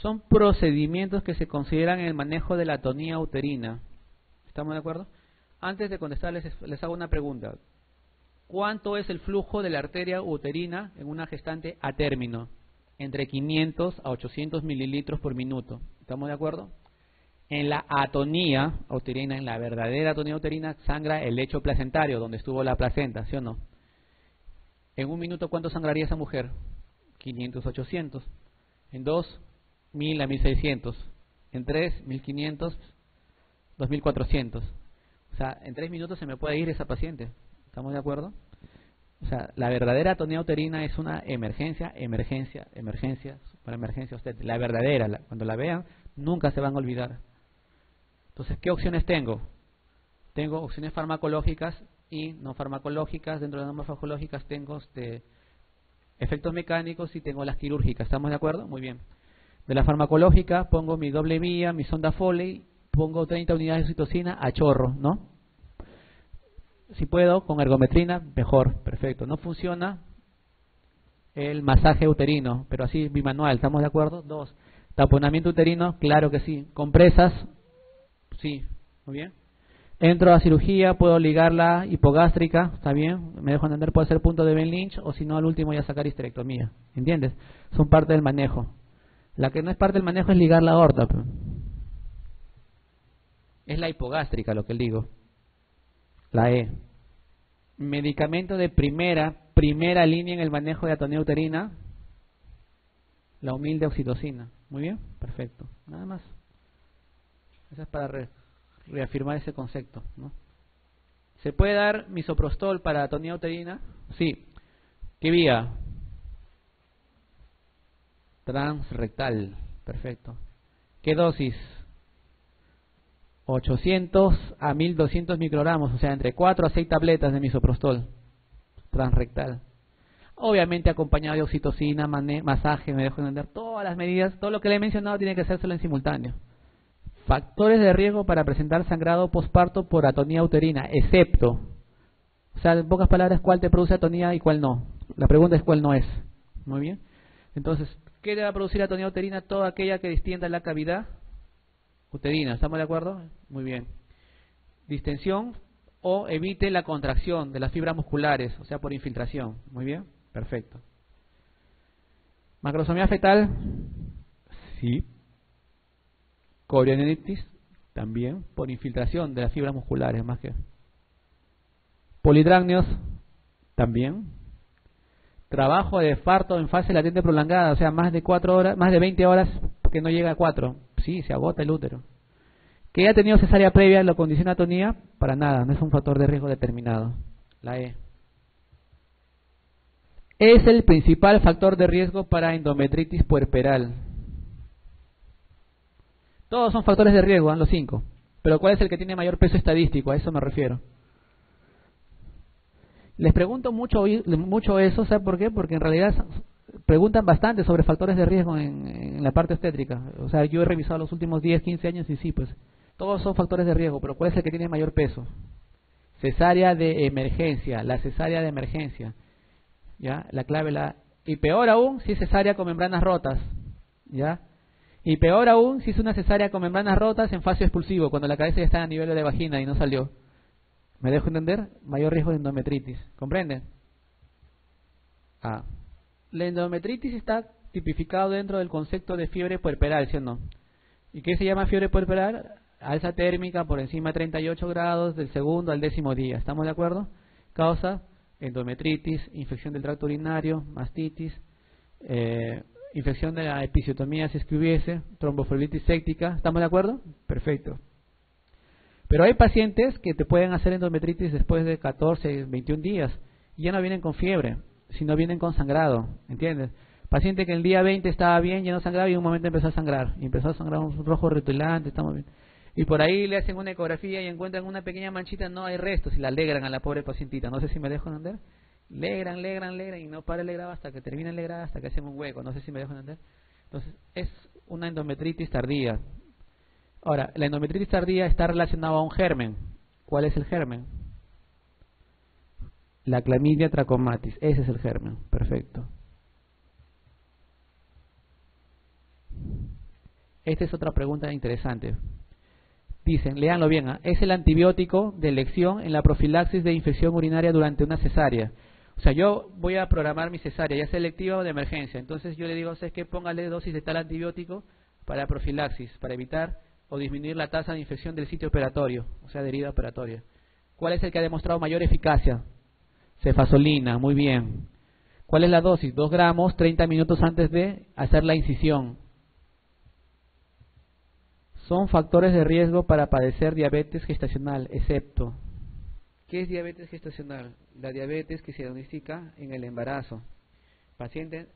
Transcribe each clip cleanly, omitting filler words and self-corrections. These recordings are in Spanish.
Son procedimientos que se consideran en el manejo de la atonía uterina. ¿Estamos de acuerdo? Antes de contestar les hago una pregunta. ¿Cuánto es el flujo de la arteria uterina en una gestante a término? Entre 500 a 800 mililitros por minuto. ¿Estamos de acuerdo? En la atonía uterina, en la verdadera atonía uterina, sangra el lecho placentario, donde estuvo la placenta, ¿sí o no? En un minuto, ¿cuánto sangraría esa mujer? 500, 800. En 2, 1000 a 1600. En 3, 1500, 2400. O sea, en 3 minutos se me puede ir esa paciente. ¿Estamos de acuerdo? O sea, la verdadera atonía uterina es una emergencia, para emergencia usted. La verdadera, cuando la vean, nunca se van a olvidar. Entonces, ¿qué opciones tengo? Tengo opciones farmacológicas y no farmacológicas. Dentro de las no farmacológicas tengo efectos mecánicos y tengo las quirúrgicas. ¿Estamos de acuerdo? Muy bien. De la farmacológica pongo mi doble vía, mi sonda Foley, pongo 30 unidades de oxitocina a chorro, ¿no? Si puedo, con ergometrina, mejor, perfecto. No funciona el masaje uterino, pero así bimanual, ¿estamos de acuerdo? 2. Taponamiento uterino, claro que sí. Compresas, sí, muy bien. Entro a cirugía, puedo ligar la hipogástrica, ¿está bien? Me dejo entender, puede ser punto de Ben Lynch, o si no, al último ya sacar histerectomía, ¿entiendes? Son parte del manejo. La que no es parte del manejo es ligar la aorta. Es la hipogástrica lo que digo. La E. Medicamento de primera línea en el manejo de atonía uterina, la humilde oxitocina. Muy bien, perfecto. Nada más. Eso es para reafirmar ese concepto, ¿no? ¿Se puede dar misoprostol para atonía uterina? Sí. ¿Qué vía? Transrectal. Perfecto. ¿Qué dosis? 800 a 1200 microgramos, o sea, entre 4 a 6 tabletas de misoprostol. Transrectal. Obviamente acompañado de oxitocina, masaje, me dejo entender. Todas las medidas, todo lo que le he mencionado tiene que hacérselo en simultáneo. Factores de riesgo para presentar sangrado posparto por atonía uterina, excepto, o sea, en pocas palabras, ¿cuál te produce atonía y cuál no? La pregunta es cuál no es. Muy bien. Entonces, ¿qué le va a producir atonía uterina? Toda aquella que distienda la cavidad uterina. ¿Estamos de acuerdo? Muy bien. Distensión o evite la contracción de las fibras musculares, o sea, por infiltración. Muy bien. Perfecto. Macrosomía fetal. Sí. Corionitis, también, por infiltración de las fibras musculares, más que. Polidrácneos, también. Trabajo de parto en fase latente prolongada, o sea, más de 4 horas, más de 20 horas que no llega a 4. Sí, se agota el útero. ¿Que haya tenido cesárea previa lo condiciona atonía? Para nada, no es un factor de riesgo determinado. La E. Es el principal factor de riesgo para endometritis puerperal. Todos son factores de riesgo, los 5. Pero ¿cuál es el que tiene mayor peso estadístico? A eso me refiero. Les pregunto mucho eso, ¿sabe por qué? Porque en realidad preguntan bastante sobre factores de riesgo en la parte obstétrica. O sea, yo he revisado los últimos 10, 15 años y sí, pues todos son factores de riesgo, pero ¿cuál es el que tiene mayor peso? Cesárea de emergencia, la cesárea de emergencia. ¿Ya? La clave, y peor aún si es cesárea con membranas rotas. ¿Ya? Y peor aún si es una cesárea con membranas rotas en fase expulsivo, cuando la cabeza ya está a nivel de vagina y no salió. ¿Me dejo entender? Mayor riesgo de endometritis. ¿Comprenden? La endometritis está tipificado dentro del concepto de fiebre puerperal, ¿sí o no? ¿Y qué se llama fiebre puerperal? Alza térmica por encima de 38 grados del segundo al 10º día. ¿Estamos de acuerdo? Causa endometritis, infección del tracto urinario, mastitis, infección de la episiotomía si es que hubiese, tromboflebitis séptica. ¿Estamos de acuerdo? Perfecto. Pero hay pacientes que te pueden hacer endometritis después de 14, 21 días y ya no vienen con fiebre, sino vienen con sangrado, ¿entiendes? Paciente que el día 20 estaba bien, ya no sangraba y en un momento empezó a sangrar. Y empezó a sangrar un rojo rutilante, estamos bien. Y por ahí le hacen una ecografía y encuentran una pequeña manchita, no hay restos y la alegran a la pobre pacientita. No sé si me dejo entender. Legran y no para el legrado hasta que termina el legrado, hasta que hacen un hueco. No sé si me dejo entender. Entonces, es una endometritis tardía. Ahora, la endometritis tardía está relacionada a un germen. ¿Cuál es el germen? La clamidia trachomatis. Ese es el germen. Perfecto. Esta es otra pregunta interesante. Dicen, léanlo bien, es el antibiótico de elección en la profilaxis de infección urinaria durante una cesárea. O sea, yo voy a programar mi cesárea, ya sea electiva o de emergencia. Entonces yo le digo, ¿sabes qué? Póngale dosis de tal antibiótico para profilaxis, para evitar o disminuir la tasa de infección del sitio operatorio, o sea, de herida operatoria. ¿Cuál es el que ha demostrado mayor eficacia? Cefazolina, muy bien. ¿Cuál es la dosis? 2 gramos, 30 minutos antes de hacer la incisión. Son factores de riesgo para padecer diabetes gestacional, excepto. ¿Qué es diabetes gestacional? La diabetes que se diagnostica en el embarazo. Paciente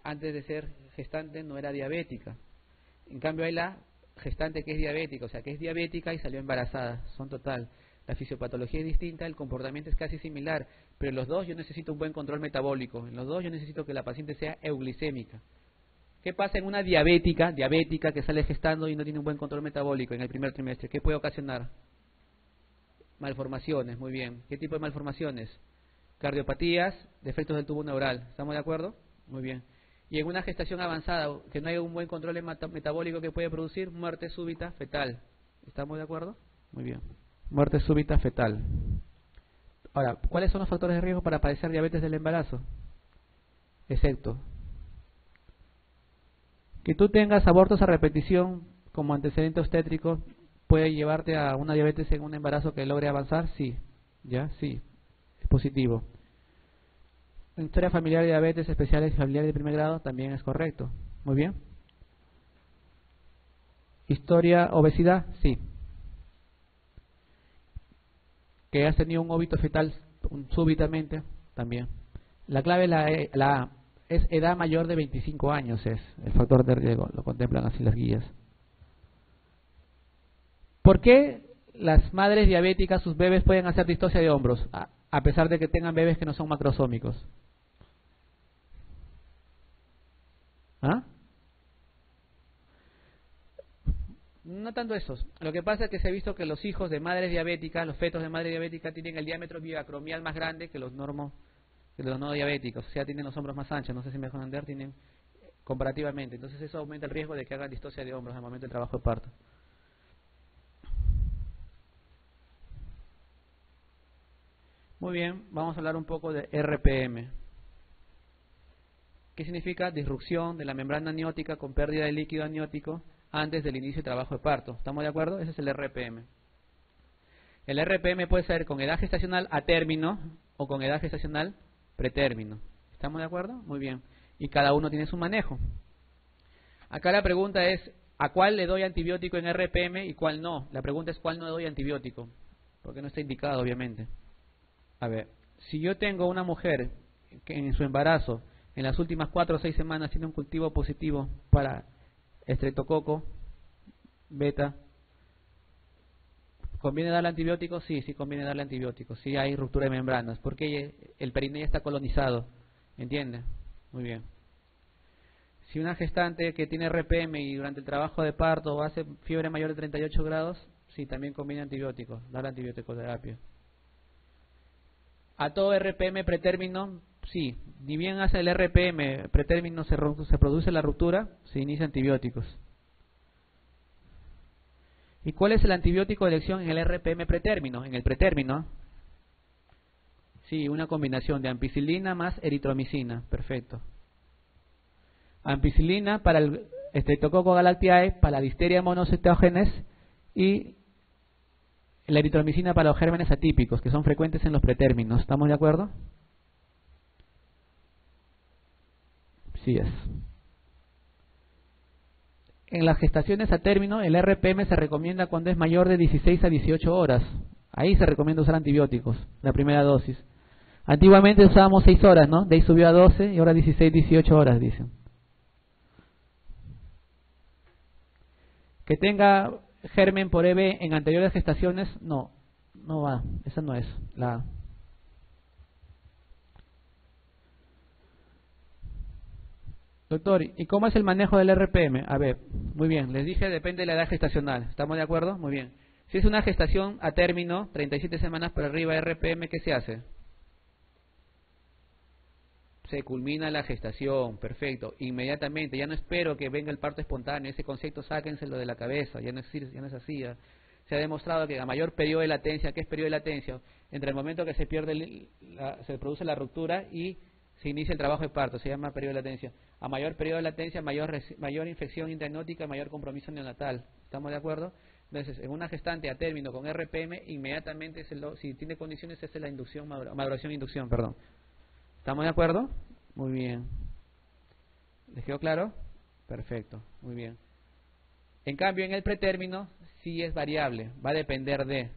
antes de ser gestante no era diabética. En cambio hay la gestante que es diabética, o sea que es diabética y salió embarazada. Son total. La fisiopatología es distinta, el comportamiento es casi similar, pero en los dos yo necesito un buen control metabólico. En los dos yo necesito que la paciente sea euglicémica. ¿Qué pasa en una diabética que sale gestando y no tiene un buen control metabólico en el primer trimestre? ¿Qué puede ocasionar? Malformaciones, muy bien. ¿Qué tipo de malformaciones? Cardiopatías, defectos del tubo neural. ¿Estamos de acuerdo? Muy bien. Y en una gestación avanzada, que no haya un buen control metabólico que puede producir muerte súbita fetal. ¿Estamos de acuerdo? Muy bien. Muerte súbita fetal. Ahora, ¿cuáles son los factores de riesgo para padecer diabetes del embarazo? Excepto que tú tengas abortos a repetición como antecedente obstétrico, ¿puede llevarte a una diabetes en un embarazo que logre avanzar? Sí, ya, sí, es positivo. Historia familiar de diabetes especiales y familiar de primer grado también es correcto. Muy bien. Historia obesidad, sí. Que has tenido un óbito fetal súbitamente, también. La clave es la A. Es edad mayor de 25 años, es el factor de riesgo, lo contemplan así las guías. ¿Por qué las madres diabéticas, sus bebés pueden hacer distocia de hombros, a pesar de que tengan bebés que no son macrosómicos? ¿Ah? No tanto esos. Lo que pasa es que se ha visto que los hijos de madres diabéticas, los fetos de madre diabética, tienen el diámetro biacromial más grande que los no diabéticos, o sea, tienen los hombros más anchos, no sé si me dejan entender, tienen comparativamente. Entonces eso aumenta el riesgo de que hagan distocia de hombros al momento del trabajo de parto. Muy bien, vamos a hablar un poco de RPM. ¿Qué significa? Disrupción de la membrana amniótica con pérdida de líquido amniótico antes del inicio del trabajo de parto. ¿Estamos de acuerdo? Ese es el RPM. El RPM puede ser con edad gestacional a término o con edad gestacional pretérmino. ¿Estamos de acuerdo? Muy bien. Y cada uno tiene su manejo. Acá la pregunta es, ¿a cuál le doy antibiótico en RPM y cuál no? La pregunta es, ¿cuál no le doy antibiótico? Porque no está indicado, obviamente. A ver, si yo tengo una mujer que en su embarazo, en las últimas 4 o 6 semanas, tiene un cultivo positivo para estreptococo, beta, ¿conviene darle antibióticos? Sí, sí conviene darle antibióticos. Sí hay ruptura de membranas, porque el perineo está colonizado. ¿Entiende? Muy bien. Si una gestante que tiene RPM y durante el trabajo de parto hace fiebre mayor de 38 grados, sí, también conviene antibióticos, darle antibiótico-terapia. A todo RPM pretérmino, sí, ni bien hace el RPM pretérmino se produce la ruptura, se inicia antibióticos. ¿Y cuál es el antibiótico de elección en el RPM pretérmino? En el pretérmino, sí, una combinación de ampicilina más eritromicina, perfecto. Ampicilina para el Streptococcus galactiae, para la Listeria monocytogenes y la eritromicina para los gérmenes atípicos, que son frecuentes en los pretérminos. ¿Estamos de acuerdo? Sí es. En las gestaciones a término, el RPM se recomienda cuando es mayor de 16 a 18 horas. Ahí se recomienda usar antibióticos, la primera dosis. Antiguamente usábamos 6 horas, ¿no? De ahí subió a 12 y ahora 16, 18 horas, dicen. Que tenga germen por EB en anteriores gestaciones, no va, esa no es la. Doctor, ¿y cómo es el manejo del RPM? A ver, muy bien, les dije, depende de la edad gestacional, ¿estamos de acuerdo? Muy bien. Si es una gestación a término, 37 semanas por arriba RPM, ¿qué se hace? Se culmina la gestación, perfecto, inmediatamente, ya no espero que venga el parto espontáneo, ese concepto sáquenselo de la cabeza, ya no es así. ¿Ya? Se ha demostrado que a mayor periodo de latencia, ¿qué es periodo de latencia? Entre el momento que se se produce la ruptura y se inicia el trabajo de parto, se llama periodo de latencia. A mayor periodo de latencia, mayor infección intranótica, mayor compromiso neonatal. ¿Estamos de acuerdo? Entonces, en una gestante a término con RPM, inmediatamente, si tiene condiciones, es la inducción, maduración e inducción, perdón. ¿Estamos de acuerdo? Muy bien. ¿Les quedó claro? Perfecto, muy bien. En cambio, en el pretérmino sí es variable, va a depender de.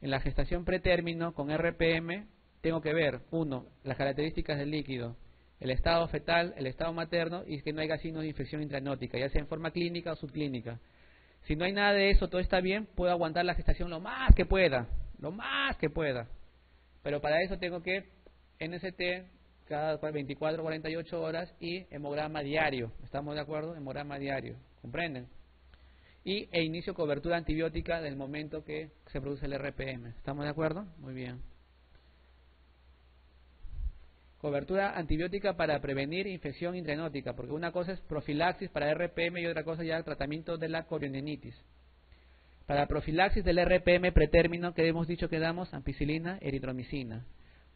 En la gestación pretérmino con RPM tengo que ver, uno, las características del líquido, el estado fetal, el estado materno y que no haya signos de infección intranótica, ya sea en forma clínica o subclínica. Si no hay nada de eso, todo está bien, puedo aguantar la gestación lo más que pueda, Pero para eso tengo que NST cada 24 o 48 horas y hemograma diario. ¿Estamos de acuerdo? Hemograma diario. ¿Comprenden? E inicio cobertura antibiótica del momento que se produce el RPM. ¿Estamos de acuerdo? Muy bien. Cobertura antibiótica para prevenir infección intranótica, porque una cosa es profilaxis para RPM y otra cosa ya el tratamiento de la corionenitis. Para profilaxis del RPM pretérmino, que hemos dicho que damos ampicilina, eritromicina.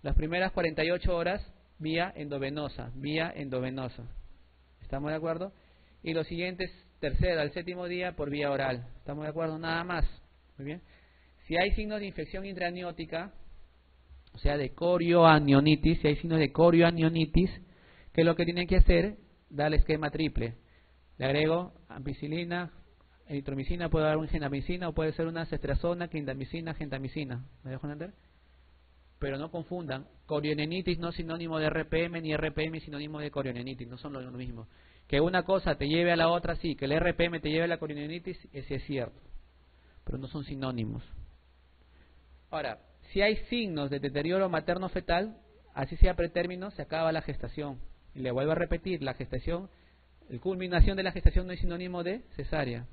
Las primeras 48 horas vía endovenosa. ¿Estamos de acuerdo? Y los siguientes, tercero al séptimo día, por vía oral. ¿Estamos de acuerdo? Nada más. Muy bien. Si hay signos de infección intraamniótica, o sea, de corioanionitis, si hay signos de corioanionitis, ¿qué es lo que tienen que hacer? Dar el esquema triple. Le agrego ampicilina, eritromicina, puede dar un gentamicina o puede ser una cestrazona, clindamicina, gentamicina. ¿Me dejo entender? Pero no confundan, corionenitis no es sinónimo de RPM, ni RPM sinónimo de corionenitis, no son lo mismo. Que una cosa te lleve a la otra, sí, que el RPM te lleve a la corionenitis, ese es cierto, pero no son sinónimos. Ahora, si hay signos de deterioro materno-fetal, así sea pretérmino, se acaba la gestación. Y le vuelvo a repetir, la gestación, la culminación de la gestación no es sinónimo de cesárea.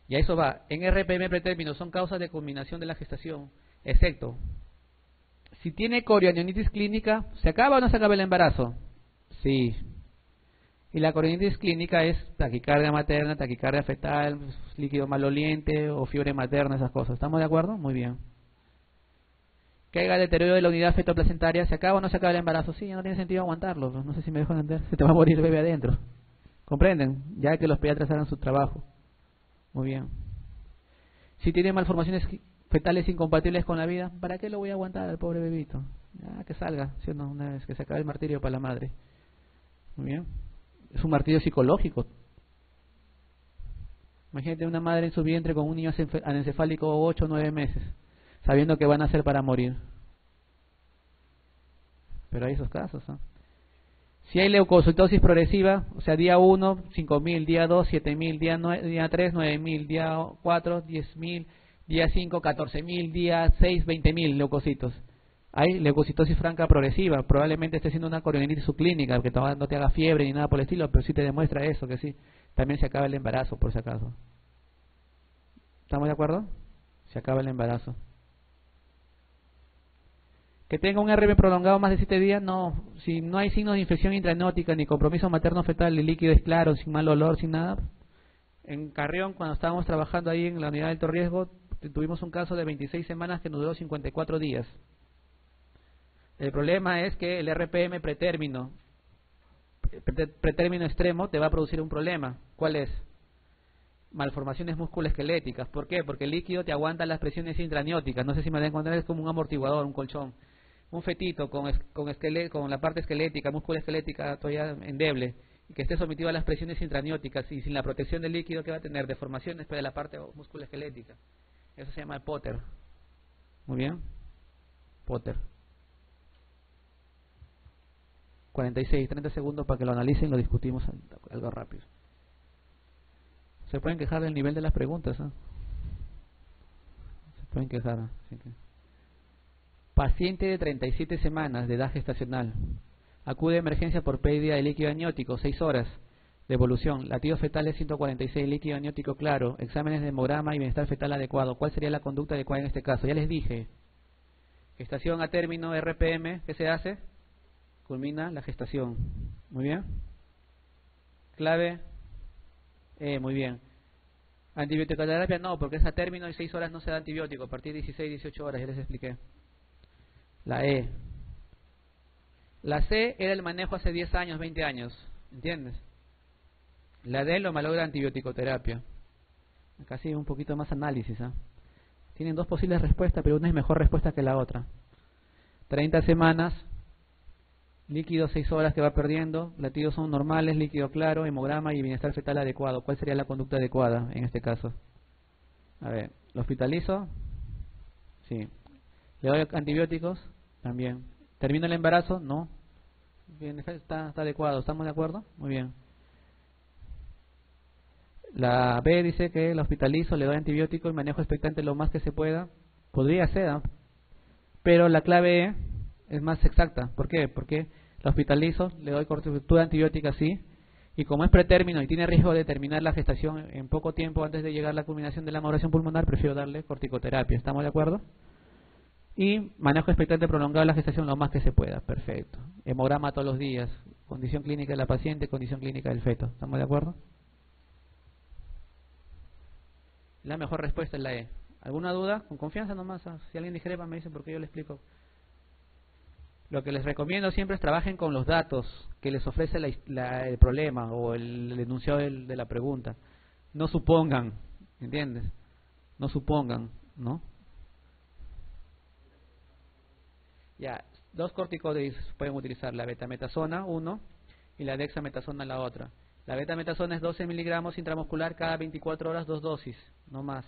Y a eso va, en RPM pretérmino son causas de culminación de la gestación, excepto si tiene corioanionitis clínica, ¿se acaba o no se acaba el embarazo? Sí. Y la corioanitis clínica es taquicardia materna, taquicardia fetal, líquido maloliente o fiebre materna, esas cosas. ¿Estamos de acuerdo? Muy bien. Que haya deterioro de la unidad fetoplacentaria, ¿se acaba o no se acaba el embarazo? Sí, ya no tiene sentido aguantarlo. No sé si me dejo entender. Se te va a morir el bebé adentro. ¿Comprenden? Ya que los pediatras hagan su trabajo. Muy bien. Si tiene malformaciones fetales incompatibles con la vida, ¿para qué lo voy a aguantar al pobre bebito? Ya, que salga, ¿sí o no? Una vez que se acabe el martirio para la madre. Muy bien. Es un martirio psicológico. Imagínate una madre en su vientre con un niño anencefálico 8 o 9 meses, sabiendo que van a ser para morir. Pero hay esos casos, ¿no? Si hay leucocitosis progresiva, o sea, día 1, 5.000, día 2, 7.000, día 3, 9.000, día 4, 10.000, día 5, 14.000, día 6, 20.000 leucocitos. Hay leucocitosis franca progresiva, probablemente esté siendo una corioanitis subclínica, que no te haga fiebre ni nada por el estilo, pero sí te demuestra eso, que sí. También se acaba el embarazo, por si acaso. ¿Estamos de acuerdo? Se acaba el embarazo. Que tenga un RM prolongado más de 7 días, no. Si no hay signos de infección intranótica ni compromiso materno-fetal, el líquido es claro, sin mal olor, sin nada. En Carrión, cuando estábamos trabajando ahí en la unidad de alto riesgo, tuvimos un caso de 26 semanas que nos duró 54 días. El problema es que el RPM pretérmino extremo te va a producir un problema. ¿Cuál es? Malformaciones musculoesqueléticas. ¿Por qué? Porque el líquido te aguanta las presiones intraamnióticas. No sé si me da a encontrar, es como un amortiguador, un colchón. Un fetito con la parte esquelética, musculoesquelética todavía endeble, y que esté sometido a las presiones intraamnióticas y sin la protección del líquido, que va a tener deformaciones de la parte musculoesquelética. Eso se llama el Potter. Muy bien. Potter. 46, 30 segundos para que lo analicen y lo discutimos algo rápido. Se pueden quejar del nivel de las preguntas, ¿eh? Se pueden quejar. Así que. Paciente de 37 semanas de edad gestacional. Acude a emergencia por pérdida de líquido amniótico, 6 horas. Devolución. Latidos fetales 146, líquido amniótico claro. Exámenes de hemograma y bienestar fetal adecuado. ¿Cuál sería la conducta adecuada en este caso? Ya les dije. Gestación a término, RPM, ¿qué se hace? culmina la gestación. Muy bien. Clave muy bien. Antibiótico-terapia no, porque es a término de 6 horas no se da antibiótico, a partir de 16, 18 horas, ya les expliqué. La E. La C era el manejo hace 10 años, 20 años, ¿entiendes? La D lo malogra antibiótico-terapia. Acá sí un poquito más análisis, ¿eh? Tienen dos posibles respuestas, pero una es mejor respuesta que la otra. 30 semanas, líquido 6 horas que va perdiendo, latidos son normales, líquido claro, hemograma y bienestar fetal adecuado. ¿Cuál sería la conducta adecuada en este caso? A ver, ¿lo hospitalizo? Sí. ¿Le doy antibióticos? También. ¿Termino el embarazo? No. Bien, está adecuado, ¿estamos de acuerdo? Muy bien. La B dice que la hospitalizo, le doy antibiótico y manejo expectante lo más que se pueda. Podría ser, ¿eh? Pero la clave E es más exacta. ¿Por qué? Porque la hospitalizo, le doy cobertura antibiótica, sí, y como es pretérmino y tiene riesgo de terminar la gestación en poco tiempo antes de llegar a la culminación de la maduración pulmonar, prefiero darle corticoterapia. ¿Estamos de acuerdo? Y manejo expectante prolongado de la gestación lo más que se pueda. Perfecto. Hemograma todos los días. Condición clínica de la paciente, condición clínica del feto. ¿Estamos de acuerdo? La mejor respuesta es la E. ¿Alguna duda? Con confianza nomás. Si alguien discrepa me dice porque yo le explico. Lo que les recomiendo siempre es trabajen con los datos que les ofrece el problema o el enunciado de la pregunta. No supongan, ¿entiendes? No supongan, ¿no? Ya, dos corticoides pueden utilizar, la betametasona, uno, y la dexametasona, la otra. La betametasona es 12 miligramos intramuscular cada 24 horas, 2 dosis, no más,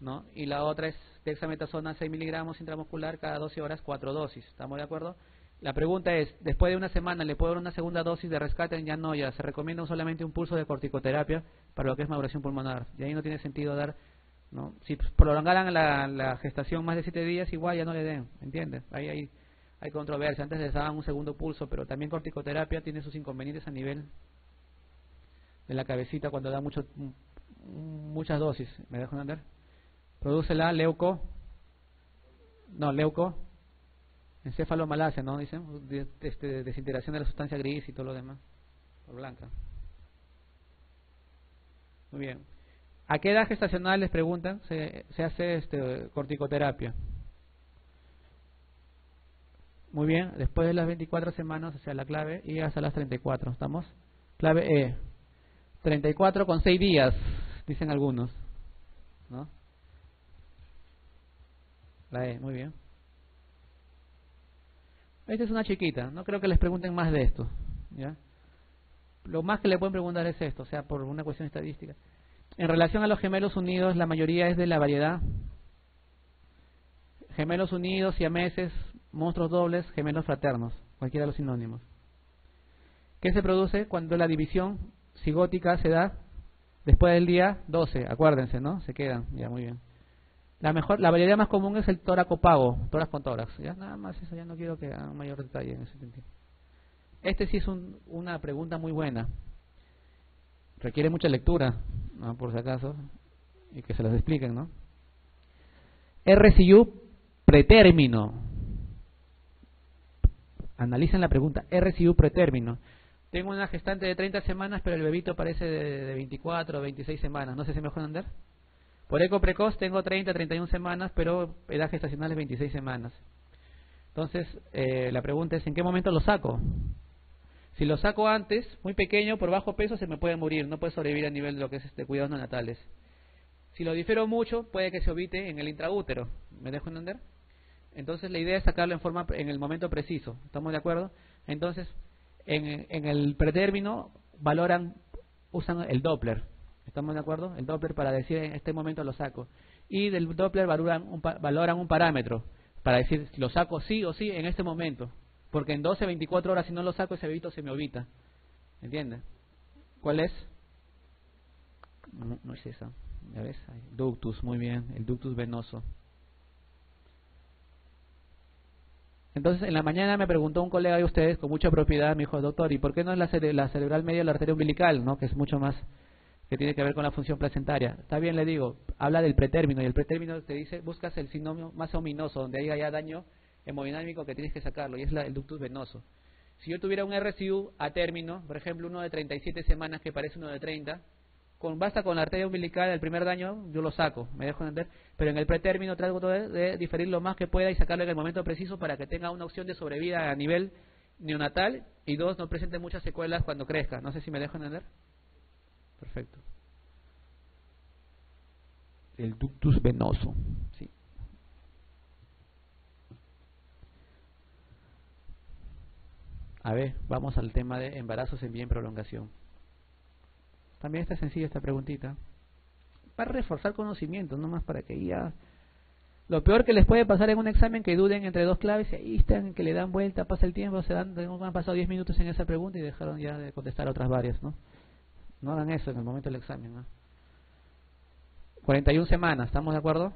¿no? Y la otra es dexametasona, 6 miligramos intramuscular cada 12 horas, 4 dosis. ¿Estamos de acuerdo? La pregunta es, después de una semana, ¿le puedo dar una segunda dosis de rescate? Ya no, ya se recomienda solamente un pulso de corticoterapia para lo que es maduración pulmonar. Y ahí no tiene sentido dar, ¿no? Si prolongaran la gestación más de 7 días, igual ya no le den, ¿entiendes? Ahí hay controversia. Antes les daban un segundo pulso, pero también corticoterapia tiene sus inconvenientes a nivel de la cabecita cuando da muchas dosis. ¿Me dejo entender? Produce la encefalomalacia, ¿no? Dicen, desintegración de la sustancia gris y todo lo demás, o blanca. Muy bien. ¿A qué edad gestacional les preguntan? Se hace corticoterapia. Muy bien, después de las 24 semanas, o sea, la clave, y hasta las 34, ¿estamos? Clave E. 34 con 6 días, dicen algunos, ¿no? La E, muy bien. Esta es una chiquita, no creo que les pregunten más de esto, ¿ya? Lo más que le pueden preguntar es esto, o sea, por una cuestión estadística. En relación a los gemelos unidos, la mayoría es de la variedad. Gemelos unidos, siameses, monstruos dobles, gemelos fraternos, cualquiera de los sinónimos. ¿Qué se produce cuando la división cigótica se da después del día 12? Acuérdense, ¿no? Se quedan, ya, muy bien. La variedad más común es el tóraco-pago, tórax con tórax. Ya nada más eso, ya no quiero que haga mayor detalle en ese sentido. Este sí es una pregunta muy buena. Requiere mucha lectura, ¿no? Por si acaso, y que se las expliquen, ¿no? RCU pretérmino. Analicen la pregunta, RCU pretérmino. Tengo una gestante de 30 semanas, pero el bebito parece de 24 o 26 semanas. No sé si me dejo entender. Por eco precoz tengo 30, 31 semanas, pero edad gestacional es 26 semanas. Entonces, la pregunta es, ¿en qué momento lo saco? Si lo saco antes, muy pequeño, por bajo peso, se me puede morir, no puede sobrevivir a nivel de lo que es cuidados neonatales. Si lo difiero mucho, puede que se ovite en el intraútero. ¿Me dejo entender? Entonces, la idea es sacarlo en el momento preciso. ¿Estamos de acuerdo? Entonces, en el pretérmino usan el Doppler. ¿Estamos de acuerdo? El Doppler para decir en este momento lo saco. Y del Doppler valoran un parámetro para decir si lo saco sí o sí en este momento. Porque en 12, 24 horas si no lo saco ese bebito se me ovita. ¿Entiendes? ¿Cuál es? No es esa. ¿Ya ves? Ductus, muy bien. El ductus venoso. Entonces en la mañana me preguntó un colega de ustedes con mucha propiedad, me dijo, doctor, ¿y por qué no es la cerebral media de la arteria umbilical? ¿No? Que es mucho más, que tiene que ver con la función placentaria. Está bien, le digo, habla del pretérmino, y el pretérmino te dice, buscas el sinónimo más ominoso, donde haya ya daño hemodinámico que tienes que sacarlo, y es el ductus venoso. Si yo tuviera un RCU a término, por ejemplo, uno de 37 semanas que parece uno de 30, basta con la arteria umbilical, el primer daño, yo lo saco, me dejo entender, pero en el pretérmino trato de diferir lo más que pueda y sacarlo en el momento preciso para que tenga una opción de sobrevida a nivel neonatal y dos, no presente muchas secuelas cuando crezca. No sé si me dejo entender. Perfecto. El ductus venoso. Sí. A ver, vamos al tema de embarazos en vía en prolongación. También está sencilla esta preguntita. Para reforzar conocimientos, nomás para que ya... Lo peor que les puede pasar en un examen que duden entre dos claves y ahí están, que le dan vuelta, pasa el tiempo, han pasado 10 minutos en esa pregunta y dejaron ya de contestar otras varias, ¿no? No hagan eso en el momento del examen, ¿no? 41 semanas, ¿estamos de acuerdo?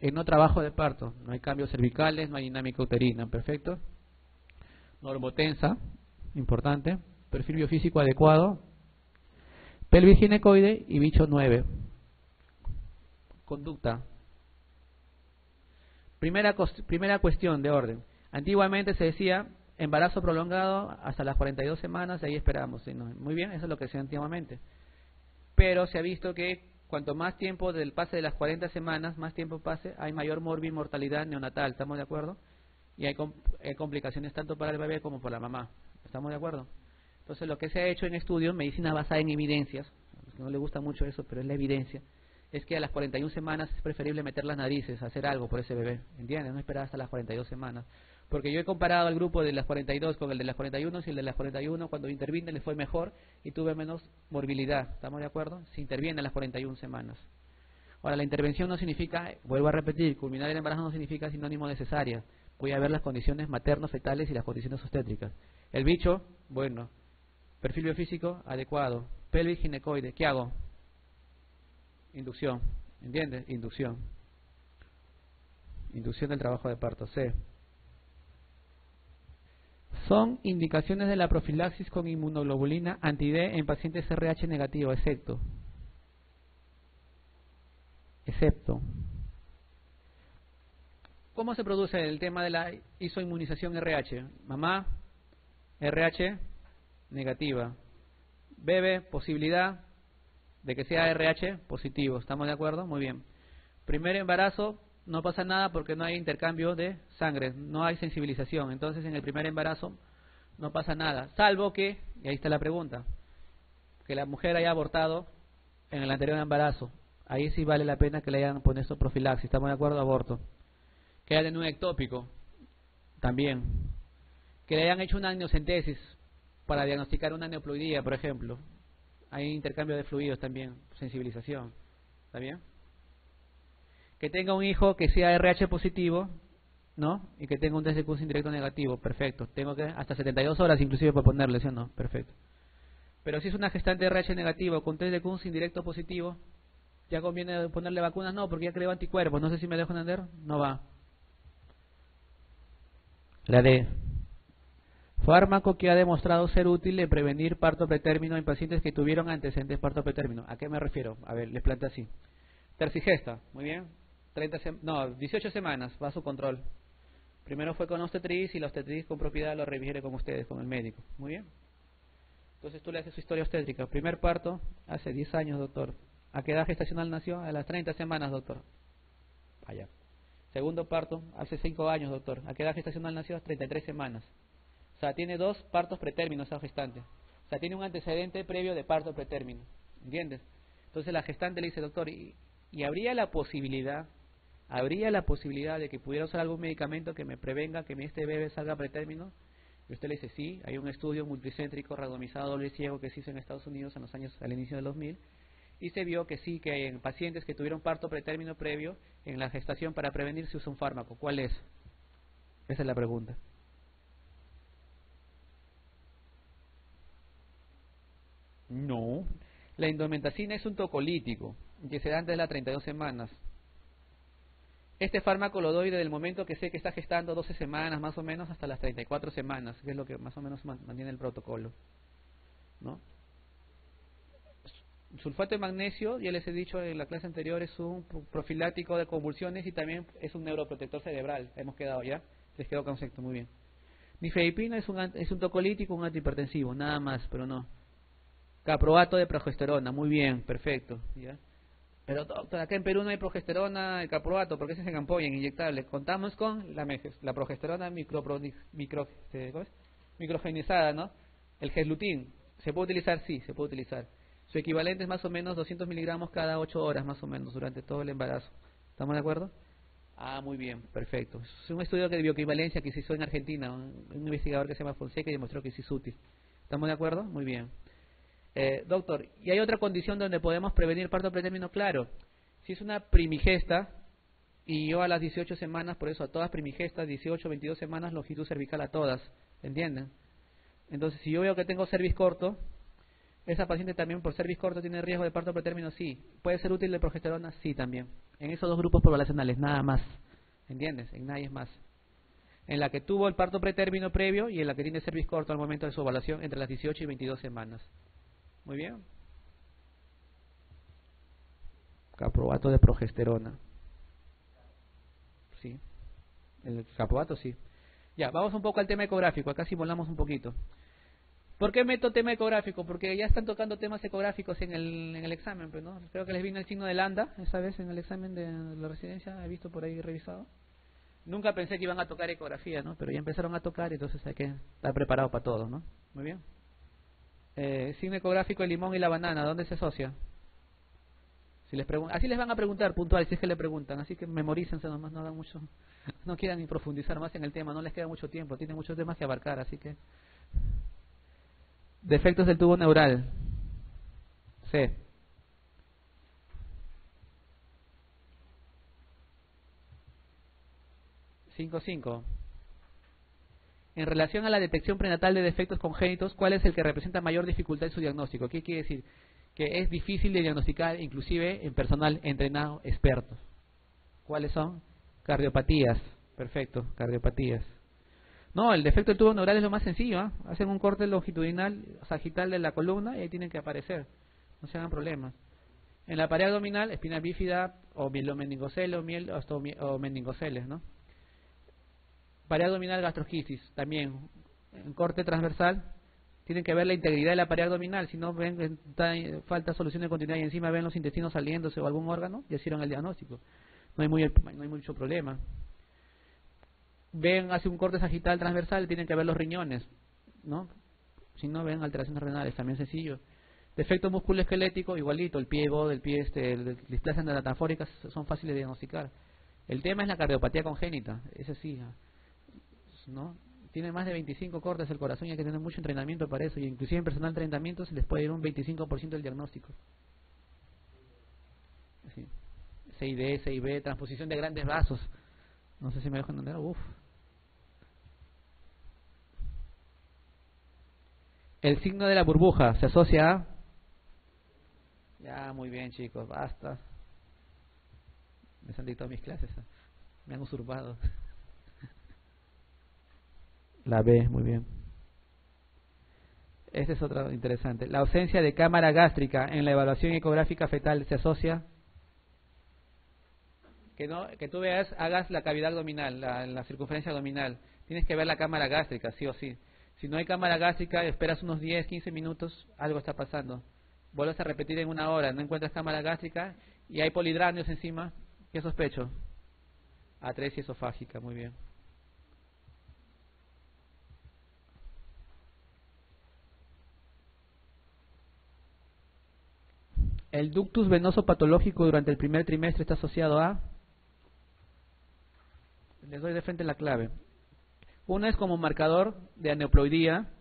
En no trabajo de parto, no hay cambios cervicales, no hay dinámica uterina, perfecto. Normotensa, importante. Perfil biofísico adecuado. Pelvis ginecoide y bicho 9. Conducta. Primera cuestión de orden. Antiguamente se decía embarazo prolongado hasta las 42 semanas, ahí esperamos. Muy bien, eso es lo que se decía antiguamente. Pero se ha visto que cuanto más tiempo del pase de las 40 semanas, más tiempo pase, hay mayor mortalidad neonatal, ¿estamos de acuerdo? Y hay complicaciones tanto para el bebé como para la mamá, ¿estamos de acuerdo? Entonces lo que se ha hecho en estudios, medicina basada en evidencias, a los que no les gusta mucho eso, pero es la evidencia, es que a las 41 semanas es preferible meter las narices, hacer algo por ese bebé, ¿entiendes? No esperar hasta las 42 semanas. Porque yo he comparado el grupo de las 42 con el de las 41, si el de las 41 cuando intervine le fue mejor y tuve menos morbilidad, ¿estamos de acuerdo? Si interviene a las 41 semanas. Ahora, la intervención no significa, vuelvo a repetir, culminar el embarazo no significa sinónimo de cesárea. Voy a ver las condiciones materno-fetales y las condiciones obstétricas. El bicho, bueno. Perfil biofísico adecuado. Pelvis ginecoide, ¿qué hago? Inducción, ¿entiendes? Inducción. Inducción del trabajo de parto. C. Son indicaciones de la profilaxis con inmunoglobulina anti-D en pacientes RH negativo, excepto. ¿Cómo se produce el tema de la isoinmunización RH? Mamá, RH negativa. Bebé, posibilidad de que sea RH positivo. ¿Estamos de acuerdo? Muy bien. Primer embarazo, no pasa nada porque no hay intercambio de sangre, no hay sensibilización. Entonces en el primer embarazo no pasa nada. Salvo que, y ahí está la pregunta, que la mujer haya abortado en el anterior embarazo. Ahí sí vale la pena que le hayan puesto profilaxis. ¿Estamos de acuerdo? Aborto. Que haya tenido un ectópico, también. Que le hayan hecho una amniocentesis para diagnosticar una neoploidía, por ejemplo. Hay intercambio de fluidos también, sensibilización. ¿Está bien? Que tenga un hijo que sea RH positivo, ¿no? Y que tenga un test de Coons indirecto negativo, perfecto. Tengo que hasta 72 horas inclusive para ponerle, ¿sí o no? Perfecto. Pero si es una gestante RH negativo con test de Coons indirecto positivo, ¿ya conviene ponerle vacunas? No, porque ya creó anticuerpos. No sé si me dejo entender. No va. La D. Fármaco que ha demostrado ser útil en prevenir parto pretérmino en pacientes que tuvieron antecedentes parto pretérmino. ¿A qué me refiero? A ver, les planteo así. Tercigesta, muy bien. 18 semanas, va a su control. Primero fue con obstetriz y la obstetriz con propiedad lo reviere con ustedes, con el médico. Muy bien. Entonces tú le haces su historia obstétrica. Primer parto, hace 10 años, doctor. ¿A qué edad gestacional nació? A las 30 semanas, doctor. Vaya. Segundo parto, hace 5 años, doctor. ¿A qué edad gestacional nació? A 33 semanas. O sea, tiene 2 partos pretérminos esa gestante. O sea, tiene un antecedente previo de parto pretérmino. ¿Entiendes? Entonces la gestante le dice, doctor, ¿y habría la posibilidad de que pudiera usar algún medicamento que me prevenga que este bebé salga pretérmino? Y usted le dice, sí, hay un estudio multicéntrico randomizado doble ciego que se hizo en Estados Unidos en los años al inicio del 2000 y se vio que sí, que en pacientes que tuvieron parto pretérmino previo, en la gestación para prevenir se usa un fármaco. ¿Cuál es? Esa es la pregunta. No. La indometacina es un tocolítico que se da antes de las 32 semanas. Este fármaco lo doy desde el momento que sé que está gestando 12 semanas más o menos hasta las 34 semanas, que es lo que más o menos mantiene el protocolo, ¿no? Sulfato de magnesio, ya les he dicho en la clase anterior, es un profiláctico de convulsiones y también es un neuroprotector cerebral. Hemos quedado ya, les quedó concepto, muy bien. Nifedipina es un tocolítico, un antihipertensivo, nada más, pero no. Caproato de progesterona, muy bien, perfecto. ¿Ya? Pero doctor, acá en Perú no hay progesterona de caproato, porque ese es en ampolla, en inyectable. Contamos con la progesterona microgenizada, ¿no? El geslutín, ¿se puede utilizar? Sí, se puede utilizar. Su equivalente es más o menos 200 miligramos cada 8 horas, más o menos, durante todo el embarazo. ¿Estamos de acuerdo? Ah, muy bien, perfecto. Es un estudio de bioequivalencia que se hizo en Argentina, un investigador que se llama Fonseca y demostró que sí es útil. ¿Estamos de acuerdo? Muy bien. Doctor, ¿y hay otra condición donde podemos prevenir parto pretérmino? Claro, si es una primigesta, y yo a las 18 semanas, por eso a todas primigestas, 18, 22 semanas, longitud cervical a todas, ¿entienden? Entonces, si yo veo que tengo cervix corto, esa paciente también por cervix corto tiene riesgo de parto pretérmino, sí. ¿Puede ser útil de progesterona? Sí, también. En esos dos grupos poblacionales, nada más. ¿Entiendes? En nadie más. En la que tuvo el parto pretérmino previo y en la que tiene cervix corto al momento de su ovulación entre las 18 y 22 semanas. Muy bien. Caproato de progesterona. Sí. El caproato sí. Ya, vamos un poco al tema ecográfico. Acá sí volamos un poquito. ¿Por qué meto tema ecográfico? Porque ya están tocando temas ecográficos en el examen, pues, ¿no? Creo que les vino el signo de Landa esa vez en el examen de la residencia, he visto por ahí revisado. Nunca pensé que iban a tocar ecografía, ¿no? Pero ya empezaron a tocar, entonces hay que estar preparado para todo, ¿no? Muy bien. Signo ecográfico, el limón y la banana, ¿dónde se asocia? Si les así les van a preguntar puntual, si es que le preguntan, así que memorícense nomás, no hagan mucho, no quieran ni profundizar más en el tema, no les queda mucho tiempo, tienen muchos temas que abarcar, así que... Defectos del tubo neural. C. Cinco. En relación a la detección prenatal de defectos congénitos, ¿cuál es el que representa mayor dificultad en su diagnóstico? ¿Qué quiere decir? Que es difícil de diagnosticar inclusive en personal entrenado experto. ¿Cuáles son? Cardiopatías. Perfecto, cardiopatías. No, el defecto del tubo neural es lo más sencillo, ¿eh? Hacen un corte longitudinal, sagital de la columna y ahí tienen que aparecer. No se hagan problemas. En la pared abdominal, espina bífida o mielomeningocele o meningoceles, ¿no? Pared abdominal, gastrosquisis, también. En corte transversal, tienen que ver la integridad de la pared abdominal. Si no ven falta solución de continuidad y encima ven los intestinos saliéndose o algún órgano, ya hicieron el diagnóstico. No hay mucho problema. Ven, hace un corte sagital transversal, tienen que ver los riñones, ¿no? Si no ven alteraciones renales, también sencillo. Defecto musculoesquelético, igualito, el pie God, el pie displasias neurotafóricas son fáciles de diagnosticar. El tema es la cardiopatía congénita, ese sí, ¿no? Tiene más de 25 cortes el corazón y hay que tener mucho entrenamiento para eso, y inclusive en personal de entrenamiento se les puede ir un 25% del diagnóstico. Sí. CID, CIB, transposición de grandes vasos. No sé si me dejo entender. El signo de la burbuja se asocia a... Ya, muy bien, chicos, basta. Me han dictado mis clases, ¿eh? Me han usurpado. La B, muy bien. Este es otro interesante. La ausencia de cámara gástrica en la evaluación ecográfica fetal se asocia... Que tú veas, hagas la cavidad abdominal, la circunferencia abdominal. Tienes que ver la cámara gástrica, sí o sí. Si no hay cámara gástrica, esperas unos 10, 15 minutos, algo está pasando. Vuelves a repetir en una hora, no encuentras cámara gástrica y hay polidranios encima. ¿Qué sospecho? Atresia esofágica, muy bien. El ductus venoso patológico durante el primer trimestre está asociado a... Les doy de frente la clave. Una es como marcador de aneuploidía,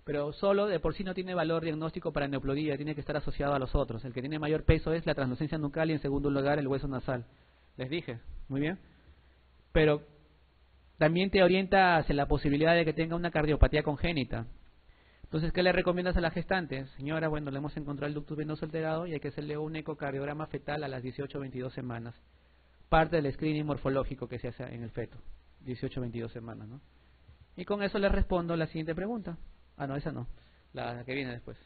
pero solo de por sí no tiene valor diagnóstico para aneuploidía, tiene que estar asociado a los otros. El que tiene mayor peso es la translucencia nucal y en segundo lugar el hueso nasal. Les dije, muy bien. Pero también te orienta hacia la posibilidad de que tenga una cardiopatía congénita. Entonces, ¿qué le recomiendas a la gestante? Señora, bueno, le hemos encontrado el ductus venoso alterado y hay que hacerle un ecocardiograma fetal a las 18 o 22 semanas. Parte del screening morfológico que se hace en el feto, 18 o 22 semanas, ¿no? Y con eso le respondo la siguiente pregunta. Ah, no, esa no, la que viene después.